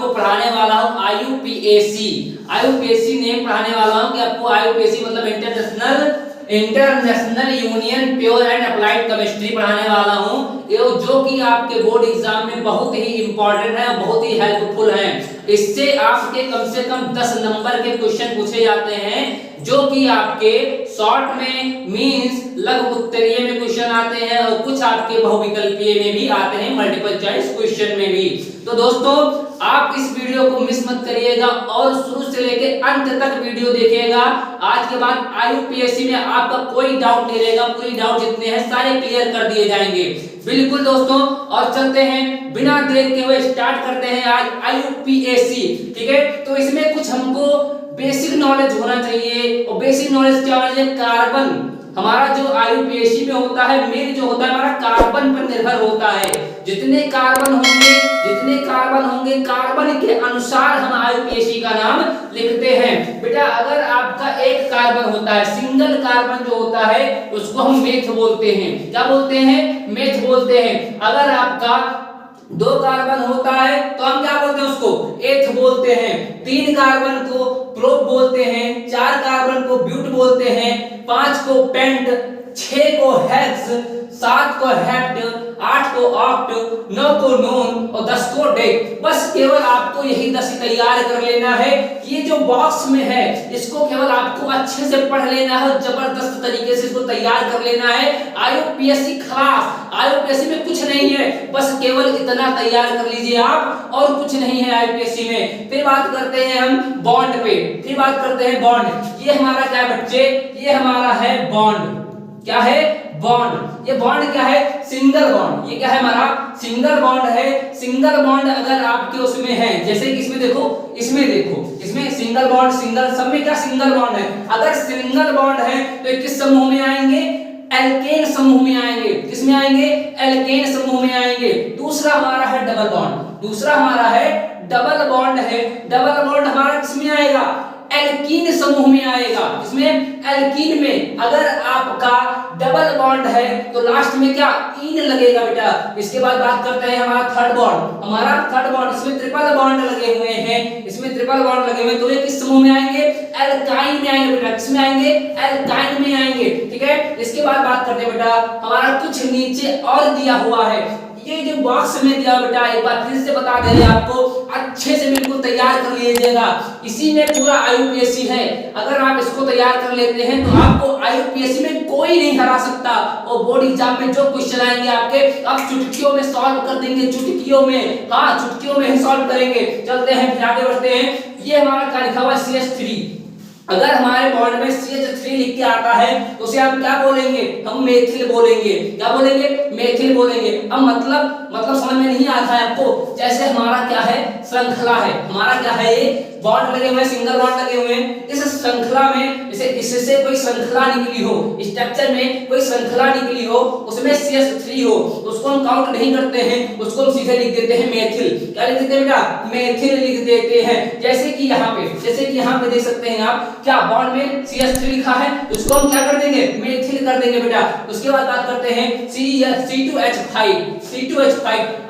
आपको पढ़ाने वाला हूं आईयूपीएसी नेम पढ़ाने वाला हूं कि आपको आईयूपीएसी मतलब international union pure and applied chemistry पढ़ाने वाला हूं, जो कि आपके बोर्ड एग्जाम में बहुत ही इंपॉर्टेंट है और बहुत ही हेल्पफुल है। इससे आपके कम से कम 10 नंबर के क्वेश्चन पूछे जाते हैं, जो कि आपके शॉर्ट में मींस लघु उत्तरीय में क्वेश्चन आते हैं और कुछ आपके बहुविकल्पीय में भी आते हैं, मल्टीपल चॉइस क्वेश्चन में भी। तो दोस्तों आप इस वीडियो को मिस मत करिएगा और शुरू से लेकर अंत तक वीडियो देखिएगा। आज के बाद आईयूपीएसी में आपका कोई डाउट नहीं रहेगा, पूरी डाउट जितने हैं सारे क्लियर कर दिए जाएंगे। बिल्कुल दोस्तों, और चलते हैं बिना देर के हुए स्टार्ट करते हैं आज आईयूपीएसी। ठीक है, तो इसमें कुछ हमको बेसिक नॉलेज होना चाहिए, और बेसिक नॉलेज क्या होना चाहिए? कार्बन। हमारा जो आईयूपीएसी में होता है मेन जो होता है हमारा कार्बन पर निर्भर होता है। जितने कार्बन होंगे कार्बन के अनुसार हम आईयूपीएसी का नाम लिखते हैं। बेटा अगर आपका एक कार्बन होता है, सिंगल कार्बन जो होता है उसको हम मेथ बोलते हैं। क्या बोलते हैं? मेथ बोलते हैं। अगर आपका 2 कार्बन होता है तो हम क्या बोलते हैं? उसको एथ बोलते हैं। 3 कार्बन को प्रोप बोलते हैं, 4 कार्बन को ब्यूट बोलते हैं, 5 को पेंट, 6 को हेक्स, 7 को हेप्ट, 8 को ऑक्ट, 9 को नोन और 10 को डेक। बस केवल आपको यही 10 तैयार कर लेना है। ये जो बॉक्स में है इसको केवल आपको अच्छे से पढ़ लेना है, जबरदस्त तरीके से इसको तैयार कर लेना है। आईयूपीएसी खलास, आईयूपीएसी में कुछ नहीं है, बस केवल इतना तैयार कर लीजिए आप, और कुछ नहीं है आईयूपीएसी में। फिर बात करते हैं हम बॉन्ड पे, फिर बात करते हैं बॉन्ड। ये हमारा क्या है बच्चे? ये हमारा है बॉन्ड। क्या है? बॉन्ड। ये बॉन्ड क्या है? Single bond. ये क्या है? हमारा सिंगल बॉन्ड है। सिंगल बॉन्ड अगर आपके उसमें है, जैसे कि इसमें देखो, इसमें सिंगल बॉन्ड, सिंगल, सब में क्या सिंगल बॉन्ड है। अगर सिंगल बॉन्ड है तो ये किस समूह में आएंगे? एल्केन समूह में आएंगे। किसमें आएंगे? एल्केन समूह में आएंगे। दूसरा हमारा है डबल बॉन्ड। दूसरा हमारा है डबल बॉन्ड है। डबल बॉन्ड हमारा किसमें आएगा? एल्कीन समूह में आएगा। इसमें एल्कीन में अगर आपका डबल बॉन्ड है तो लास्ट में क्या? ईन लगेगा बेटा। इसके बाद बात करते हैं हमारा थर्ड बॉन्ड। हमारा थर्ड बॉन्ड, इसमें ट्रिपल बॉन्ड लगे हुए हैं, इसमें ट्रिपल बॉन्ड लगे हुए हैं, तो ये किस समूह में आएंगे? एल्काइन में आएंगे बेटा। किसमें आएंगे? एल्काइन में आएंगे। ठीक है, इसके बाद बात करते हैं बेटा हमारा कुछ नीचे और दिया हुआ है। ये जो बॉक्स में दिया बेटा, एक बार फिर से बता दे रहे हैं आपको, अच्छे से बिल्कुल तैयार कर लीजिएगा। इसी में पूरा आईयूपीएसी है। अगर आप इसको तैयार कर लेते हैं तो आपको आईयूपीएसी में कोई नहीं हरा सकता, और बोर्ड एग्जाम में जो क्वेश्चन आएंगे आपके आप चुटकियों में सॉल्व कर देंगे। चुटकियों में, हाँ चुटकियों में ही सॉल्व करेंगे। चलते हैं फिर आगे बढ़ते हैं। ये हमारा क्या लिखा हुआ है? CH3। अगर हमारे बॉन्ड में CH3 लिख के आता है तो उसे आप क्या बोलेंगे? हम मेथिल बोलेंगे। क्या बोलेंगे? मेथिल बोलेंगे। अब मतलब समझ में नहीं आता है आपको? जैसे हमारा क्या है? श्रृंखला है। हमारा क्या है? ये बॉन्ड लगे हुए, सिंगल बॉन्ड लगे हुए हैं। इस श्रृंखला में इससे कोई श्रृंखला निकली हो, स्ट्रक्चर में कोई श्रृंखला निकली हो, उसमें CH3 हो, तो उसको हम काउंट नहीं करते हैं, उसको हम सीधे लिख देते हैं मेथिल। क्या लिख देते हैं बेटा? मेथिल लिख देते हैं। जैसे कि यहाँ पे देख सकते हैं आप, क्या बॉन्ड में CH3 लिखा है, उसको हम क्या कर देंगे? मेथिल कर देंगे बेटा। उसके बाद बात करते हैं C2H5।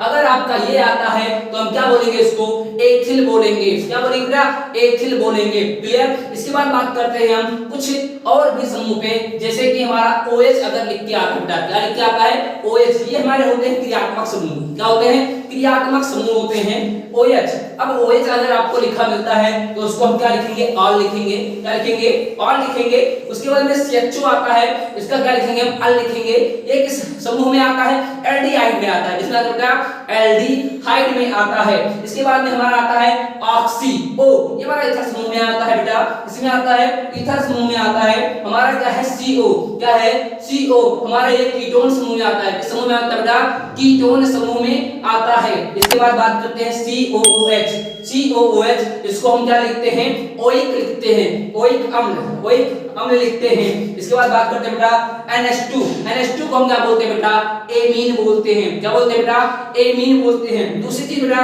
अगर आपका ये आता है तो हम क्या बोलेंगे? इसको एथिल बोलेंगे। क्या बोलेंगे बेटा? एथिल बोलेंगे। क्लियर? इसके बाद बात करते हैं हम कुछ और भी समूह पे, जैसे कि हमारा OH अगर लिख के आता है बेटा, क्या लिख के आता है? OH। ये हमारे होते हैं क्रियात्मक समूह। क्या होते हैं? क्रियात्मक समूह होते हैं OH। अब OH अगर आपको लिखा मिलता है तो उसको हम क्या लिखेंगे? ऑल लिखेंगे। क्या लिखेंगे? ऑल लिखेंगे। उसके बाद में CHO आता है, इसका क्या लिखेंगे? हम अल लिखेंगे। ये किस समूह में आता है? एल्डिहाइड में आता है। किसमें आता है बेटा? एल्डिहाइड में आता है। इसके बाद में हमारा आता है ऑक्सी O। ये हमारा ईथर समूह में आता है बेटा। इसमें आता है ईथर समूह में आता है। हमारा क्या है? CO। क्या है? CO। हमारा ये कीटोन समूह में आता है। किस समूह में आता है बेटा? कीटोन समूह में आता है। इसके बाद बात करते हैं COOH। इसको हम क्या लिखते हैं? ओइक लिखते हैं। ओइक अम्ल लिखते हैं। इसके बाद बात करते हैं बेटा NH2 को हम क्या बोलते हैं बेटा? एमीन बोलते हैं। क्या बोलते हैं बेटा? एमीन बोलते हैं। दूसरी चीज बेटा,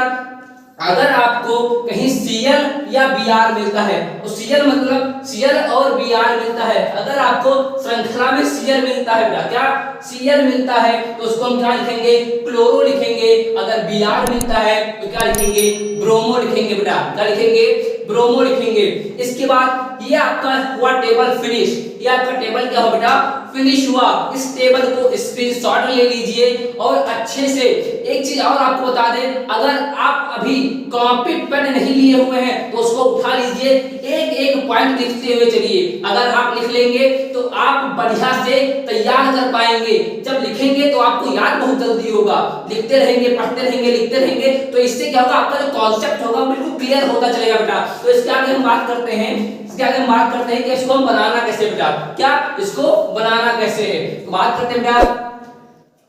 अगर आपको कहीं Cl या Br मिलता है तो Cl मतलब सीएल और बीआर मिलता है, अगर आपको श्रृंखला में सीएल मिलता है बेटा, क्या सीएल मिलता है तो उसको हम क्या लिखेंगे, क्लोरो लिखेंगे। अगर बीआर मिलता है तो क्या लिखेंगे, ब्रोमो लिखेंगे बेटा, क्या लिखेंगे, ब्रोमो लिखेंगे। इसके बाद ये आपका हुआ टेबल फिनिश, ये आपका टेबल क्या हुआ बेटा, फिनिश हुआ। इस टेबल को स्क्रीनशॉट ले लीजिए और अच्छे से एक चीज और आपको बता दें, अगर आप अभी कॉपी पेन नहीं लिए हुए हैं तो उसको उठा लीजिए, एक एक पॉइंट लिखते हुए चलिए। अगर आप लिख लेंगे तो आप बढ़िया से तैयार कर पाएंगे। जब लिखेंगे तो आपको याद बहुत जल्दी होगा, लिखते रहेंगे, पढ़ते रहेंगे, लिखते रहेंगे, तो इससे क्या होगा, आपका जो कॉन्सेप्ट होगा बिल्कुल क्लियर होता चलेगा बेटा। तो इसके आगे हम बात करते हैं, इसके आगे हम बात करते हैं कि इसको हम बनाना कैसे बेटा, क्या इसको बनाना कैसे है, तो बात करते हैं बेटा।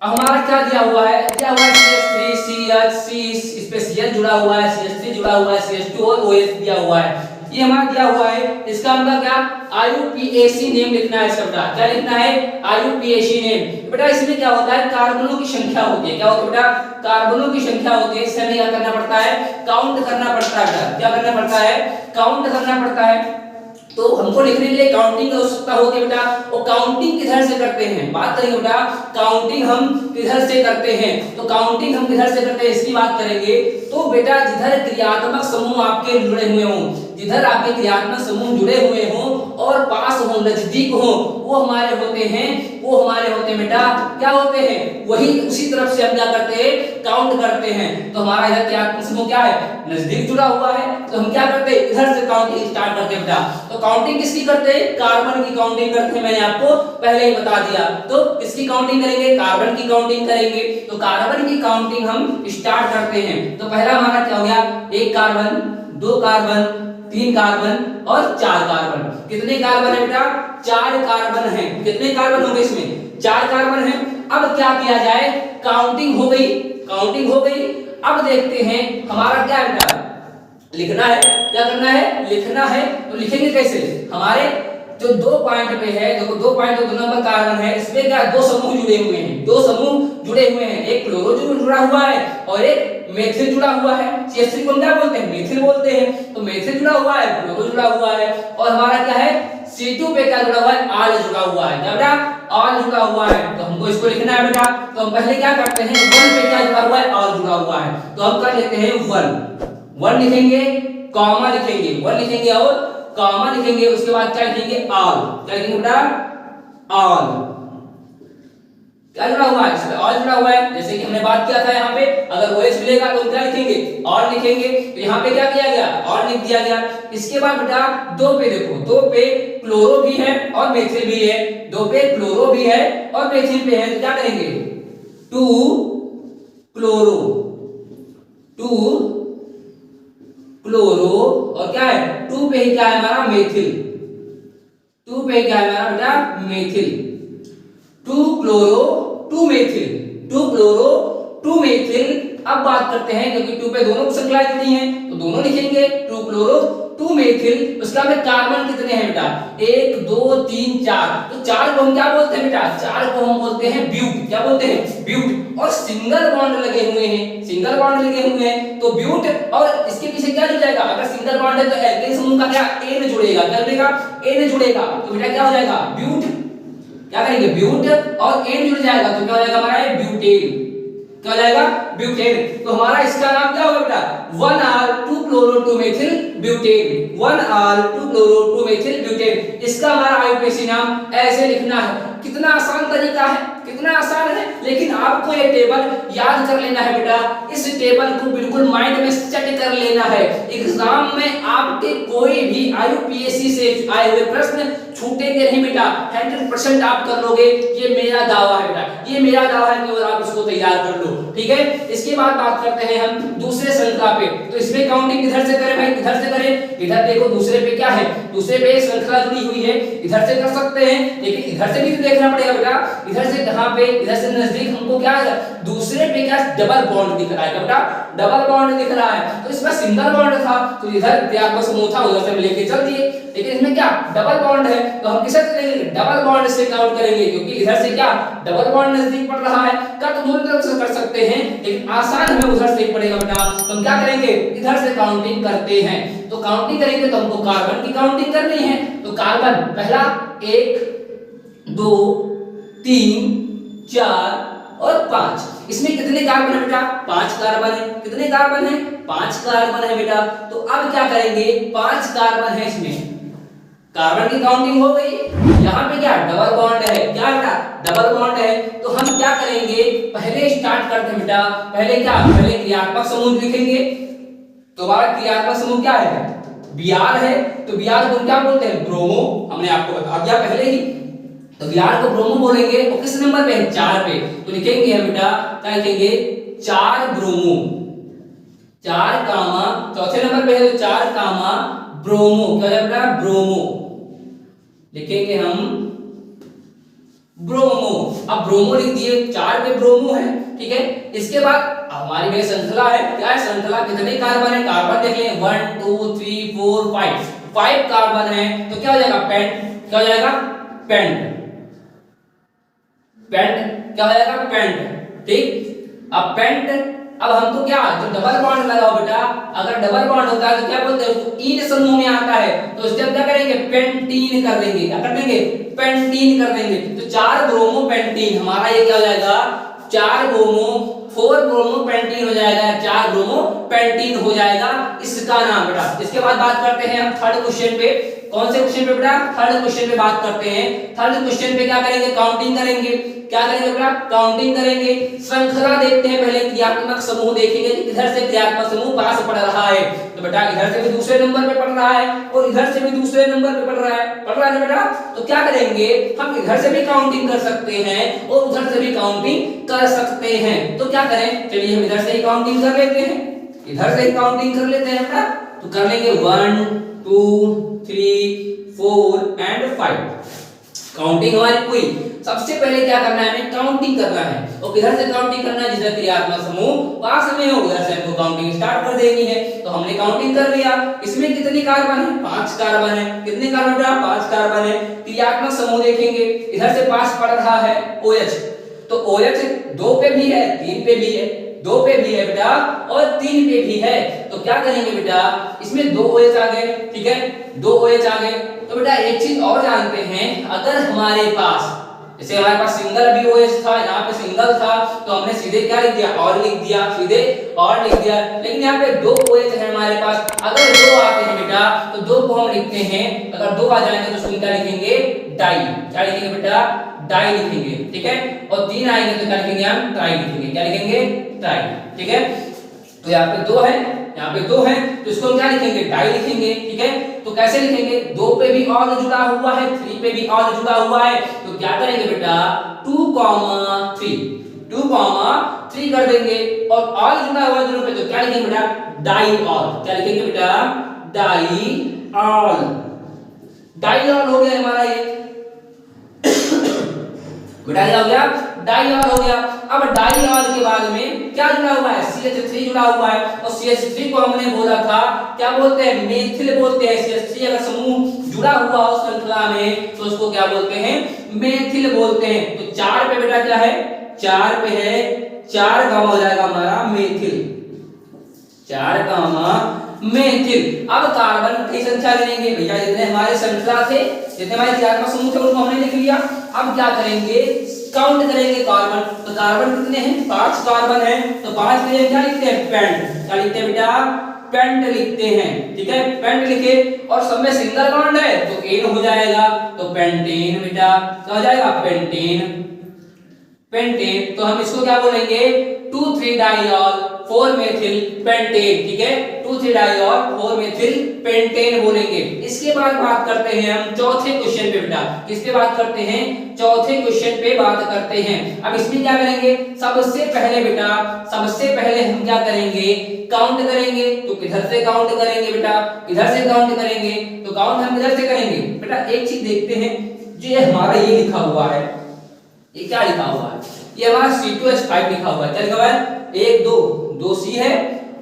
हमारा क्या दिया हुआ है, क्या हुआ है, CH3 CH, इस पे Cl जुड़ा हुआ है, CH3 जुड़ा हुआ है, CH2 और OH दिया हुआ है, ये हमारा दिया हुआ है। इसका मतलब क्या, IUPAC नेम लिखना है बेटा, क्या लिखना है, IUPAC नेम। बेटा इसमें क्या होता है, कार्बनों की संख्या होती है, क्या होता है बेटा, कार्बनों की संख्या होती है। इससे हमें क्या करना पड़ता है, काउंट करना पड़ता है, क्या करना पड़ता है, काउंट करना पड़ता है। तो हमको लिखने के लिए काउंटिंग की आवश्यकता होती है बेटा, और काउंटिंग किधर से करते हैं, बात करेंगे बेटा, काउंटिंग हम किधर से करते हैं, तो काउंटिंग हम किधर से करते हैं इसकी बात करेंगे। तो बेटा जिधर क्रियात्मक समूह आपके जुड़े हुए हों, जिधर आपके क्रियात्मक समूह जुड़े हुए हों और पास हो, नजदीक हो, वो हमारे होते हैं, वो हमारे होते हैं बेटा, क्या होते हैं, वही उसी तरफ से हम क्या करते हैं, काउंट करते हैं। तो हमारा इधर क्रियात्मक समूह क्या है, नजदीक जुड़ा हुआ है, तो हम क्या करते हैं, इधर से काउंटिंग स्टार्ट करते हैं बेटा। तो काउंटिंग किसकी करते हैं, कार्बन की काउंटिंग करते हैं, मैंने आपको पहले ही बता दिया। तो किसकी काउंटिंग करेंगे, कार्बन की काउंटिंग करेंगे। तो कार्बन की काउंटिंग हम स्टार्ट करते हैं। तो पहला हमारा क्या हो गया, एक कार्बन, दो कार्बन, तीन कार्बन और चार कार्बन। कितने कार्बन है बेटा, चार कार्बन है। कितने कार्बन होंगे इसमें, चार कार्बन है। अब क्या किया जाए, काउंटिंग हो गई, काउंटिंग हो गई। अब देखते हैं हमारा क्या है बेटा, लिखना है, क्या करना है, लिखना है। तो लिखेंगे कैसे, हमारे जो दो पॉइंट पे है, देखो दो पॉइंट, दो नंबर कार्बन है, इसमें क्या दो समूह जुड़े हुए हैं, दो समूह जुड़े हुए हैं, एक क्लोरो जुड़ा हुआ है और एक मेथिल जुड़ा हुआ है। CH3 को क्या बोलते हैं, मेथिल बोलते हैं। तो मेथिल जुड़ा हुआ है, क्लोरो जुड़ा हुआ है, और हमारा क्या है, C2 पे क्या जुड़ा हुआ है, आल जुड़ा हुआ है, क्या बेटा, आल जुड़ा हुआ है। तो हमको इसको लिखना है बेटा। तो हम पहले क्या करते हैं, 1 पे क्या जुड़ा हुआ है, आल जुड़ा हुआ है, तो हम कर लेते हैं 1 लिखेंगे, कॉमा लिखेंगे, 1 लिखेंगे और कॉमा लिखेंगे। उसके बाद क्या लिखेंगे, ऑल, क्या लिखेंगे बेटा, ऑल। क्या जुड़ा हुआ है, इसमें ऑल जुड़ा हुआ है। जैसे कि हमने बात किया था यहाँ पे, अगर OH मिलेगा तो क्या लिखेंगे, ऑल लिखेंगे। तो यहाँ पे क्या किया गया, ऑल लिख दिया गया। इसके बाद बेटा 2 पे देखो, 2 पे क्लोरो भी है और मेथिल भी है, 2 पे क्लोरो भी है और मेथिल भी है। तो क्या करेंगे, 2 क्लोरो, 2 क्लोरो, और क्या है, 2 पे ही क्या है हमारा, मेथिल, 2 पे क्या है हमारा बेटा, methyl. 2 chloro 2 methyl, 2 chloro 2 methyl. अब बात करते हैं, क्योंकि 2 पे दोनों श्रृंखलाएं जुड़ी हैं तो दोनों लिखेंगे, 2 क्लोरो 2 मेथिल। उसका में कार्बन कितने हैं बेटा, 1 2 3 4। तो 4 को हम क्या बोलते हैं बेटा, 4 को हम बोलते हैं ब्यूट, क्या बोलते हैं, ब्यूट। और सिंगल बॉन्ड लगे हुए हैं, सिंगल बॉन्ड लगे हुए हैं तो ब्यूट, और इसके पीछे क्या जुड़ जाएगा, अगर सिंगल बॉन्ड है तो एल्केन समूह का क्या, एन जुड़ेगा, क्या जुड़ेगा, एन जुड़ेगा। तो बेटा क्या हो जाएगा, ब्यूट, क्या करेंगे, ब्यूट और एन जुड़ जाएगा तो क्या हो जाएगा हमारा, ब्यूटेन, क्या हो जाएगा, ब्यूटेन। तो हमारा इसका नाम क्या होगा बेटा, 1R 2 chloro 2 methyl butane, 1R 2 chloro 2 methyl butane. इसका हमारा IUPAC नाम ऐसे लिखना है। कितना आसान तरीका है, कितना आसान है, लेकिन आपको ये टेबल याद कर लेना है बेटा। इस टेबल को बिल्कुल माइंड में सेट कर लेना है। एग्जाम में आपके कोई भी IUPAC से आए हुए प्रश्न छूटेंगे नहीं बेटा, 100% आप कर लोगे, ये मेरा दावा है बेटा, ये मेरा दावा है कि आप इसको तैयार कर लो, ठीक है। इसके बाद बात करते हैं हम दूसरे श्रृंखला पे। तो इसमें काउंटिंग किधर से करें भाई, किधर से करें, इधर देखो दूसरे पे क्या है, दूसरे पे श्रृंखला जुड़ी हुई है, इधर से कर सकते हैं, लेकिन इधर से भी तो देख देखना पड़ेगा बेटा, इधर से कहां पे, इधर से नजदीक हमको क्या है, दूसरे पे क्या डबल बॉन्ड दिख रहा है, क्या बेटा डबल बॉन्ड दिख रहा है। तो इसमें सिंगल बॉन्ड था तो इधर क्रियात्मक समूह था, उधर से हम लेके चल दिए, लेकिन इसमें क्या डबल बॉन्ड है तो हम किससे लेंगे, डबल बॉन्ड से काउंट करेंगे, क्योंकि इधर से क्या डबल बॉन्ड नजदीक पड़ रहा है। क्या तो दोनों तरफ से कर सकते हैं, लेकिन आसान हमें उधर से पड़ेगा बेटा, तो हम क्या करेंगे, इधर से काउंटिंग करते हैं। तो काउंटिंग करेंगे तो हमको कार्बन की काउंटिंग करनी है, तो कार्बन पहला 1 2 3 4 और 5, इसमें कितने कार्बन है बेटा, 5 कार्बन है। कितने कार्बन है, 5 कार्बन है बेटा। तो अब क्या करेंगे, 5 कार्बन है, इसमें कार्बन की काउंटिंग हो गई। यहाँ पे क्या डबल बॉन्ड है, क्या बेटा डबल बॉन्ड है। तो हम क्या करेंगे, पहले स्टार्ट करते हैं बेटा, पहले क्या, पहले क्रियात्मक समूह लिखेंगे। तो हमारा क्रियात्मक समूह क्या है, Br है, तो Br को क्या बोलते हैं, ब्रोमो, हमने आपको बता दिया पहले ही। तो Br को ब्रोमो बोलेंगे, और किस नंबर पे है, 4 पे। तो लिखेंगे हम बेटा, क्या लिखेंगे, 4 ब्रोमो, 4 कामा, चौथे नंबर पे है तो 4 कामा ब्रोमो, क्या है बेटा ब्रोमो, लिखेंगे हम ब्रोमो। अब ब्रोमो लिख दिए, 4 पे ब्रोमो है, ठीक है। इसके बाद हमारी में श्रृंखला है, क्या है श्रृंखला, कितने कार्बन है, कार्बन देख लें 1 2 3 4 5 कार्बन है। तो क्या हो जाएगा, पेंट, क्या हो जाएगा, पेंट, पेंट क्या हो जाएगा, पेंट, ठीक। अब पेंट, अब हमको क्या, जो डबल बॉन्ड लगाओ बेटा, अगर डबल बॉन्ड होता है तो क्या बोलते हैं उसको, इन समूह में आता है, तो इससे हम क्या करेंगे, पेंटीन कर देंगे, क्या कर देंगे, पेंटीन कर देंगे। तो 4 ब्रोमो पेंटीन, हमारा ये क्या हो जाएगा, 4 ब्रोमो 4 ब्रोमो पेंटीन हो जाएगा, 4 ब्रोमो पेंटीन हो जाएगा इसका नाम बेटा। इसके बाद बात करते हैं हम थर्ड क्वेश्चन पे। कौन से क्वेश्चन पे बेटा, थर्ड क्वेश्चन पे बात करते हैं। थर्ड क्वेश्चन पे क्या करेंगे, काउंटिंग करेंगे। क्या करेंगे बेटा, काउंटिंग करेंगे। श्रृंखला देखते हैं, पहले क्रियात्मक समूह देखेंगे, इधर से क्रियात्मक समूह पास पड़ रहा है, तो बेटा इधर से भी दूसरे नंबर पे पड़ रहा है और इधर से भी दूसरे नंबर पे पड़ रहा है ना बेटा। तो क्या करेंगे, हम इधर से भी काउंटिंग कर सकते हैं और उधर से भी काउंटिंग कर सकते हैं। तो क्या करें, चलिए हम इधर से ही काउंटिंग कर लेते हैं, इधर से ही काउंटिंग कर लेते हैं बेटा। तो कर लेंगे 1 2 3 4 एंड 5, काउंटिंग हमारी पूरी। सबसे पहले क्या करना है, हमें काउंटिंग करना है, और किधर से काउंटिंग करना है, जिधर क्रियात्मक समूह पास में हो उधर से हमको काउंटिंग स्टार्ट कर देनी है। तो हमने काउंटिंग कर लिया, इसमें कितने कार्बन है, 5 कार्बन है। कितने कार्बन बेटा, 5 कार्बन है। क्रियात्मक समूह देखेंगे, इधर से पास पड़ रहा है OH, तो OH 2 पे भी है, 3 पे भी है, 2 पे भी है बेटा और 3 पे भी है। तो क्या करेंगे बेटा, इसमें 2 OH आ गए, ठीक है, 2 OH आ गए। तो बेटा एक चीज और जानते हैं, अगर हमारे पास, जैसे हमारे पास सिंगल अभी OH था, यहाँ पे सिंगल था, तो हमने सीधे क्या लिख दिया, और लिख दिया, सीधे और लिख दिया। लेकिन यहाँ पे 2 OH है हमारे पास, अगर 2 आते हैं बेटा तो 2 को हम लिखते हैं, अगर 2 आ जाएंगे तो उसको क्या लिखेंगे, डाई, क्या लिखेंगे बेटा, डाई लिखेंगे, ठीक है। और 3 आएंगे तो क्या लिखेंगे, हम ट्राई लिखेंगे, क्या लिखेंगे, ट्राई, ठीक है। तो यहाँ पे 2 है, यहाँ पे 2 है, तो इसको हम क्या लिखेंगे, डाई लिखेंगे, ठीक है। तो कैसे लिखेंगे, 2 पे भी और जुड़ा हुआ है, 3 पे भी और जुड़ा हुआ है, तो क्या करेंगे बेटा 2,3 2,3 कर देंगे, और ऑल जुड़ा हुआ दोनों पे, तो क्या लिखेंगे बेटा, डाई ऑल, क्या लिखेंगे बेटा, डाई ऑल, डाई ऑल हो गया हमारा ये बेटा, हो गया डाईऑल हो गया। अब डाईऑल के बाद में क्या जुड़ा हुआ है, CH3 जुड़ा हुआ है, और CH3 को हमने बोला था क्या बोलते हैं, मेथिल बोलते हैं। CH3 अगर समूह जुड़ा हुआ हो श्रृंखला में तो उसको क्या बोलते हैं, मेथिल बोलते हैं। तो 4 पे बेटा क्या है, 4 पे है, 4 गामा हो जाएगा हमारा मेथिल, 4 गामा मेथिल। अब कार्बन की संख्या लेंगे भैया, जितने हमारे श्रृंखला थे, जितने हमारे क्रियात्मक समूह थे उनको हमने लिख लिया। अब क्या करेंगे, काउंट करेंगे कार्बन। तो कार्बन कितने हैं, 5 कार्बन है, तो 5 के लिए क्या लिखते हैं, पेंट, क्या लिखते हैं बेटा, पेंट लिखते हैं, ठीक है, पेंट लिखे। और सब में सिंगल बॉन्ड है तो एन हो जाएगा, तो पेंटेन बेटा, क्या हो जाएगा, पेंटेन, पेंटेन। तो हम इसको क्या बोलेंगे, 2,3-डाईऑल 4-मेथिल पेंटेन, ठीक है, 2,3-डाईऑल 4-मेथिल पेंटेन बोलेंगे। इसके बाद बात करते हैं हम चौथे क्वेश्चन पे बेटा, किस पे बात करते हैं, चौथे क्वेश्चन पे बात करते हैं। अब इसमें क्या करेंगे, सबसे पहले बेटा, सबसे पहले हम क्या करेंगे, काउंट करेंगे। तो किधर से काउंट करेंगे बेटा, इधर से काउंट करेंगे। तो काउंट हम इधर से करेंगे बेटा। एक चीज देखते हैं, जो ये हमारा ये लिखा हुआ है, ये क्या लिखा हुआ है, ये हमारा C2H5 लिखा हुआ है। क्या लिखा हुआ है, 1 2 2 C है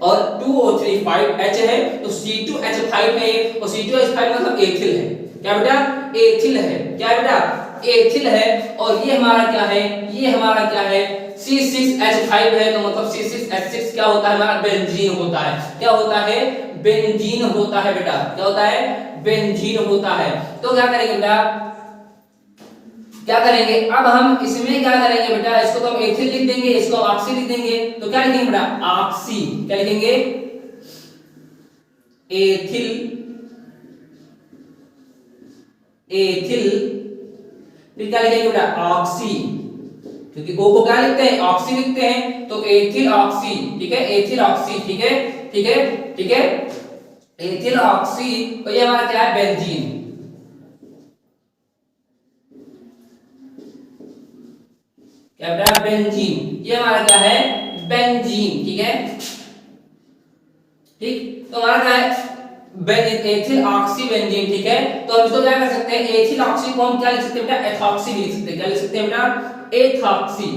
और 2 और 3 5 H है, तो C2H5 है ये, और C2H5 मतलब एथिल है। क्या बेटा, एथिल है। क्या है बेटा, एथिल है। और ये हमारा क्या है, ये हमारा क्या है, C6H5 है, तो मतलब C6H6 क्या होता है, हमारा बेंजीन होता है। क्या होता है, बेंजीन होता है बेटा। क्या होता है, बेंजीन होता है। तो क्या करेंगे बेटा, क्या करेंगे, अब हम इसमें क्या करेंगे बेटा, इसको तो हम एथिल लिख देंगे, इसको ऑक्सी लिख देंगे। तो क्या लिखेंगे बेटा, ऑक्सी। क्या लिखेंगे, एथिल, एथिल। फिर क्या लिखेंगे बेटा, ऑक्सी, क्योंकि ओ को क्या लिखते हैं, ऑक्सी लिखते हैं, तो एथिल ऑक्सी। ठीक है, एथिल ऑक्सी। ठीक है, ठीक है, ठीक है, एथिल ऑक्सी। तो ये हमारा क्या है, बेंजीन। क्या बेटा, बेंजीन। ये हमारा क्या है, बेंजीन। ठीक है, ठीक। तो हमारा क्या है, एथिल ऑक्सी बेंजीन। ठीक है, तो हम इसको क्या कर सकते हैं, एथिल ऑक्सी को हम क्या लिख सकते हैं बेटा, एथॉक्सी भी लिख सकते हैं। क्या लिख सकते हैं बेटा, एथॉक्सी,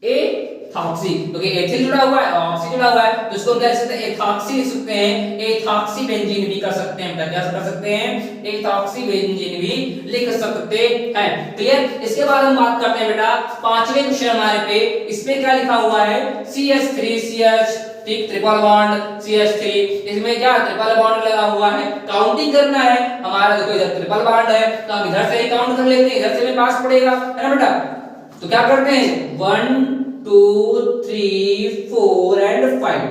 एथॉक्सी, क्योंकि एथिल जुड़ा हुआ है, ऑक्सी जुड़ा हुआ है, तो इसको क्या लिख सकते हैं, एथॉक्सी लिख सकते हैं, एथॉक्सी बेंजीन भी कर सकते हैं बेटा। क्या कर सकते हैं, एथॉक्सी बेंजीन भी लिख सकते हैं। क्लियर। इसके बाद हम बात करते हैं बेटा पांचवें क्वेश्चन हमारे पे, इसमें क्या लिखा हुआ है, CH3CH, ठीक, ट्रिपल बॉन्ड CH3, इसमें क्या ट्रिपल बॉन्ड लगा हुआ है, काउंटिंग करना है हमारा। देखो इधर ट्रिपल बॉन्ड है, तो हम इधर से ही काउंट कर लेते हैं, इधर से भी पास पड़ेगा, है ना बेटा। तो क्या करते हैं, 1 2 3 4 एंड 5।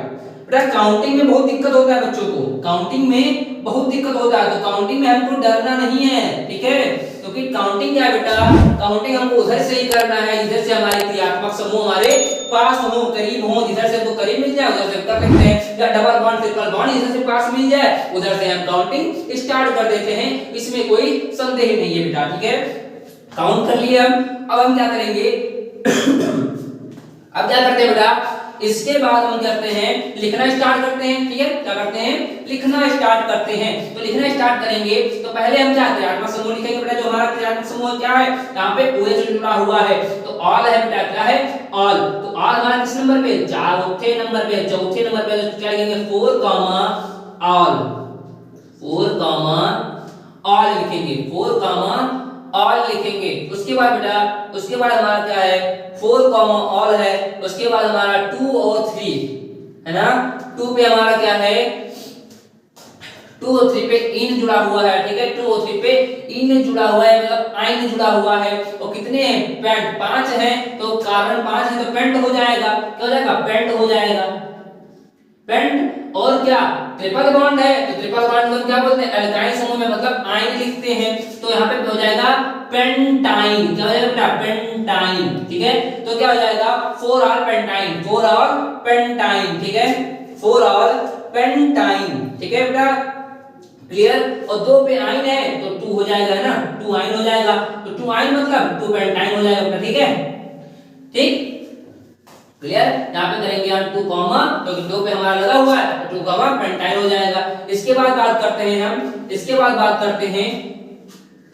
बेटा काउंटिंग में बहुत दिक्कत होता है बच्चों को, काउंटिंग में बहुत दिक्कत होता है, तो काउंटिंग में हमको डरना नहीं है। ठीक है, क्योंकि काउंटिंग क्या है बेटा, काउंटिंग हमको उधर से ही करना है, इधर से हमारे क्रियात्मक समूह हमारे पास हो, करीब हो, इधर से हमको करीब मिल जाए उधर से कर सकते हैं, या डबल बॉन्ड ट्रिपल बॉन्ड इधर से पास मिल जाए उधर से हम काउंटिंग स्टार्ट कर देते हैं, इसमें कोई संदेह नहीं है बेटा। ठीक है, काउंट कर लिए हम। अब हम क्या करेंगे अब क्या करते हैं बेटा, इसके बाद हम करते हैं लिखना स्टार्ट करते हैं। ठीक है, क्या करते हैं, लिखना स्टार्ट करते हैं। तो लिखना स्टार्ट करेंगे तो पहले हम क्या क्रियात्मक समूह लिखेंगे बेटा, जो हमारा क्रियात्मक समूह क्या है, यहाँ पे OH से जुड़ा हुआ है, तो ऑल है बेटा। क्या है, ऑल। तो ऑल हमारा किस नंबर पे, चौथे नंबर पे, चौथे नंबर पे। तो क्या लिखेंगे, 4 ऑल, 4 ऑल लिखेंगे, 4 ऑल लिखेंगे। उसके बाद बेटा, उसके बाद हमारा क्या है, 4 ऑल है, उसके बाद हमारा 2 और 3 है ना, 2 पे हमारा क्या है, 2 और 3 पे इन जुड़ा हुआ है। ठीक है, 2 और 3 पे इन जुड़ा हुआ है, मतलब आइन जुड़ा हुआ है। और कितने हैं, पेंट 5 हैं, तो कार्बन 5 है तो पेंट हो जाएगा। क्या हो जाएगा, पेंट हो जाएगा, पेंट। और क्या, ट्रिपल बॉन्ड है, तो ट्रिपल बॉन्ड को क्या बोलते हैं, एल्काइन समूह में मतलब आयन लिखते हैं, तो यहाँ पे हो जाएगा पेंटाइन। क्या हो जाएगा बेटा, पेंटाइन। ठीक है, तो क्या हो जाएगा, 4 ऑल पेंटाइन, 4 ऑल पेंटाइन। ठीक है, 4 ऑल पेंटाइन। ठीक है बेटा, क्लियर। और 2 पे आयन है तो 2 हो जाएगा, है ना, 2 आयन हो जाएगा, तो 2 आयन मतलब 2 पेंटाइन हो जाएगा बेटा। ठीक है, ठीक, क्लियर। यहाँ पे करेंगे हम 2 कॉमा, तो 2 पे हमारा लगा हुआ है तो 2 कॉमा पेंटाइन हो जाएगा। इसके बाद बात करते हैं हम, इसके बाद बात करते हैं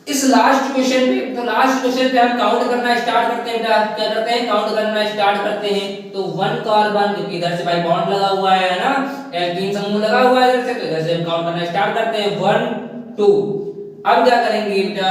इस लास्ट क्वेश्चन पे। तो लास्ट क्वेश्चन पे हम काउंट करना स्टार्ट करते हैं बेटा। क्या करते हैं, काउंट करना स्टार्ट करते हैं। तो 1 कार्बन, क्योंकि इधर से भाई बॉन्ड लगा हुआ है ना, एल्कीन समूह लगा हुआ है इधर से, तो इधर से हम काउंट करना स्टार्ट करते हैं, 1 2। अब क्या करेंगे बेटा,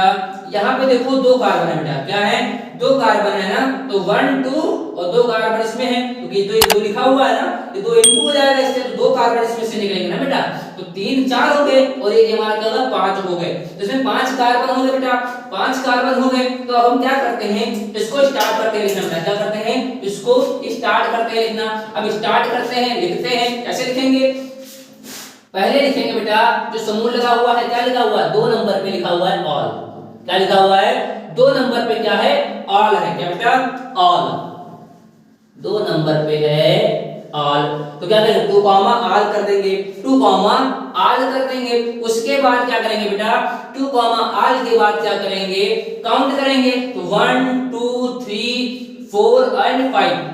यहाँ पे देखो 2 कार्बन है बेटा। क्या है, 2 कार्बन है ना, तो 1 2 और 2 कार्बन इसमें है, क्योंकि दो लिखा हुआ है ना, ये 2 इनटू हो जाएगा इससे, तो 2 कार्बन इसमें से निकलेंगे ना बेटा, तो 3 4 हो गए, और ये हमारा क्या होगा, 5 हो गए। तो इसमें 5 कार्बन हो गए बेटा, 5 कार्बन हो गए। तो अब हम क्या करते हैं, इसको स्टार्ट करते हैं लिखना बेटा। क्या करते हैं, इसको स्टार्ट करते हैं लिखना। अब स्टार्ट करते हैं, लिखते हैं, कैसे लिखेंगे, पहले लिखेंगे बेटा जो समूह लगा हुआ है, क्या लिखा हुआ है, 2 नंबर पे लिखा हुआ है ऑल। क्या लिखा हुआ है, 2 नंबर पे क्या है, ऑल है। क्या बेटा, ऑल, 2 नंबर पे है ऑल। तो क्या करेंगे, 2 कॉमा ऑल कर देंगे, 2 कॉमा ऑल कर देंगे। उसके बाद क्या करेंगे बेटा, 2 कॉमा ऑल के बाद क्या करेंगे, काउंट करेंगे। तो 1 2 3 4 एंड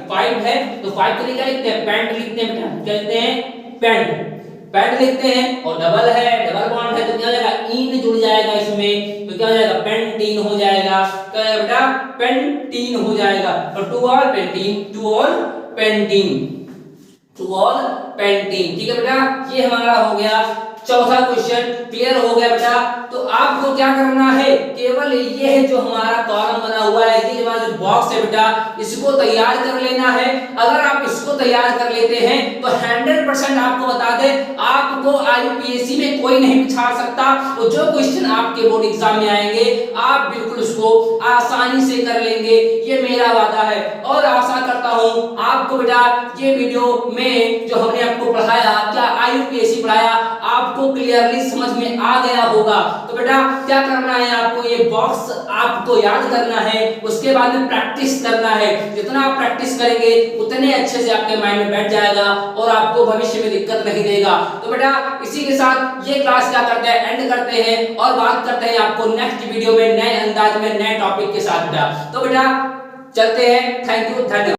5 है, तो 5 के लिए क्या लिखते हैं, पेंट लिखते हैं बेटा। क्या लिखते हैं, पेंट। पेंट लिखते हैं और डबल है, डबल बॉन्ड है, तो क्या हो जाएगा, इन जुड़ जाएगा इसमें, तो क्या हो जाएगा, पेंटीन हो जाएगा। क्या हो जाएगा बेटा, पेंटीन हो जाएगा। और टू ऑल पेंटीन, टू ऑल पेंटीन, टू ऑल पेंटीन। ठीक है बेटा, ये हमारा हो गया चौथा क्वेश्चन। क्लियर हो गया बेटा? तो आपको क्या करना है, केवल ये है जो हमारा कॉलम बना हुआ है, ये हमारा जो बॉक्स है बेटा, इसको तैयार कर लेना है। अगर आप इसको तैयार कर लेते हैं तो 100% आपको बता दें, आपको आईयूपीएससी में कोई नहीं पिछाड़ सकता। तो जो क्वेश्चन आपके बोर्ड एग्जाम में आएंगे आप बिल्कुल उसको आसानी से कर लेंगे, ये मेरा वादा है। और आशा करता हूं आपको बेटा ये वीडियो में जो हमने आपको पढ़ाया, क्या आईयूपीएससी पढ़ाया, आपको क्लियरली समझ में आ गया होगा। तो बेटा क्या करना है, आपको ये बॉक्स आपको याद करना है, उसके बाद में प्रैक्टिस करना है। जितना आप प्रैक्टिस करेंगे उतने अच्छे से आपके माइंड में बैठ जाएगा और आपको भविष्य में दिक्कत नहीं देगा। तो बेटा इसी के साथ ये क्लास क्या करते हैं, एंड करते हैं और बात करते हैं आपको नेक्स्ट वीडियो में नए अंदाज में नए टॉपिक के साथ बेटा। तो बेटा चलते हैं, थैंक यू, धन्यवाद।